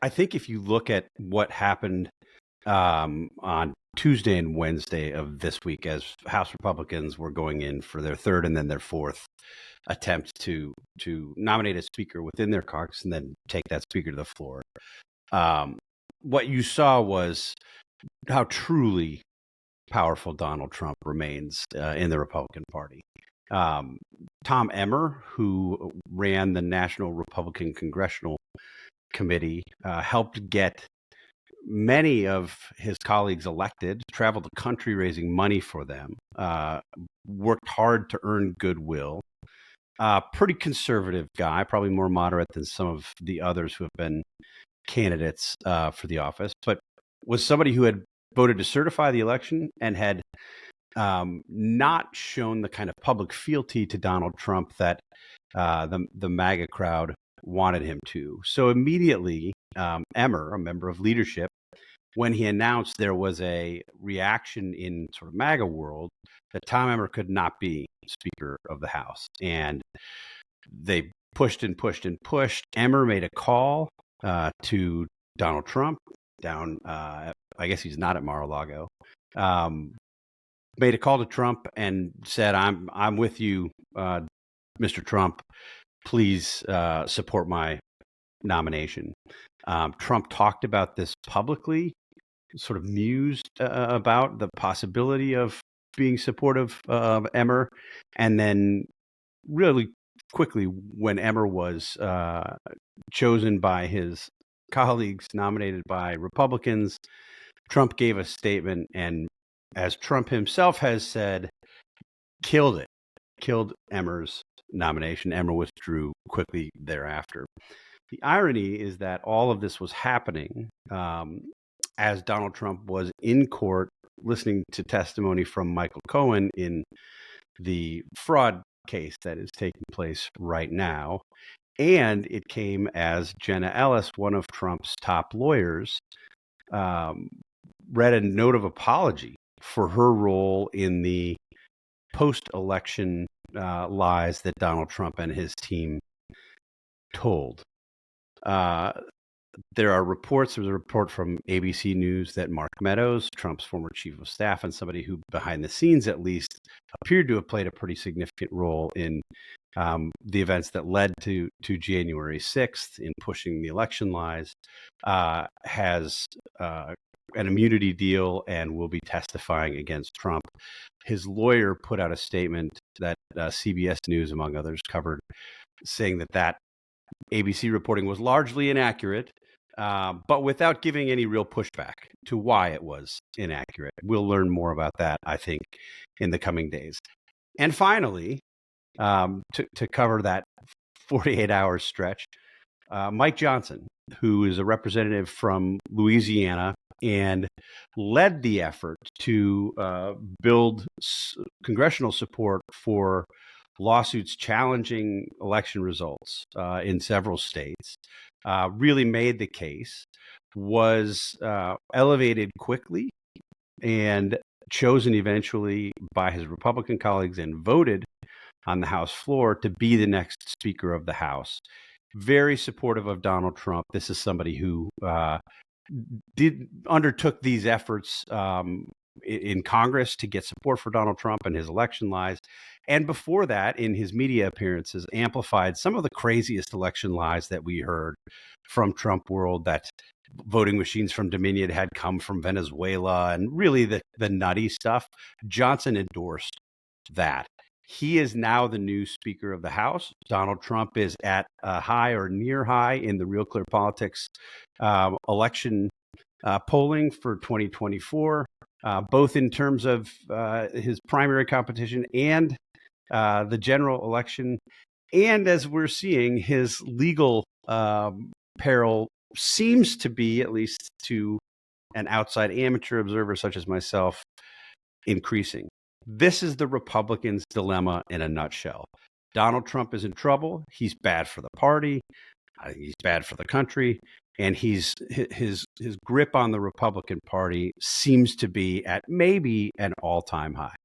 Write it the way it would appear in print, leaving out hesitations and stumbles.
I think if you look at what happened on Tuesday and Wednesday of this week, as House Republicans were going in for their third and then their fourth attempt to nominate a speaker within their caucus and then take that speaker to the floor, what you saw was how truly powerful Donald Trump remains in the Republican Party. Tom Emmer, who ran the National Republican Congressional Committee, helped get many of his colleagues elected, traveled the country raising money for them, worked hard to earn goodwill. Pretty conservative guy, probably more moderate than some of the others who have been candidates for the office, but was somebody who had voted to certify the election and had not shown the kind of public fealty to Donald Trump that the MAGA crowd wanted him to. So immediately, Emmer, a member of leadership, when he announced there was a reaction in sort of MAGA world that Tom Emmer could not be Speaker of the House. And they pushed and pushed and pushed. Emmer made a call to Donald Trump down, I guess he's not at Mar-a-Lago, made a call to Trump and said, I'm with you, Mr. Trump. Please support my nomination. Trump talked about this publicly, sort of mused about the possibility of being supportive of Emmer. And then really quickly, when Emmer was chosen by his colleagues, nominated by Republicans, Trump gave a statement, and as Trump himself has said, killed Emmer's nomination. Emmer withdrew quickly thereafter. The irony is that all of this was happening as Donald Trump was in court listening to testimony from Michael Cohen in the fraud case that is taking place right now. And it came as Jenna Ellis, one of Trump's top lawyers, read a note of apology for her role in the post-election lies that Donald Trump and his team told. There are reports. There was a report from ABC News that Mark Meadows, Trump's former chief of staff and somebody who behind the scenes at least appeared to have played a pretty significant role in the events that led to January 6th in pushing the election lies, has an immunity deal and will be testifying against Trump. His lawyer put out a statement that CBS News, among others, covered, saying that ABC reporting was largely inaccurate, but without giving any real pushback to why it was inaccurate. We'll learn more about that, I think, in the coming days. And finally, to cover that 48-hour stretch, Mike Johnson, who is a representative from Louisiana and led the effort to build congressional support for lawsuits challenging election results in several states, really made the case, was elevated quickly and chosen eventually by his Republican colleagues and voted on the House floor to be the next Speaker of the House. Very supportive of Donald Trump. This is somebody who undertook these efforts in Congress to get support for Donald Trump and his election lies. And before that, in his media appearances, amplified some of the craziest election lies that we heard from Trump world, that voting machines from Dominion had come from Venezuela, and really the nutty stuff. Johnson endorsed that. He is now the new Speaker of the House. Donald Trump is at a high or near high in the Real Clear Politics election polling for 2024, both in terms of his primary competition and the general election. And as we're seeing, his legal peril seems to be, at least to an outside amateur observer such as myself, increasing. This is the Republicans' dilemma in a nutshell. Donald Trump is in trouble. He's bad for the party. He's bad for the country. And his grip on the Republican Party seems to be at maybe an all-time high.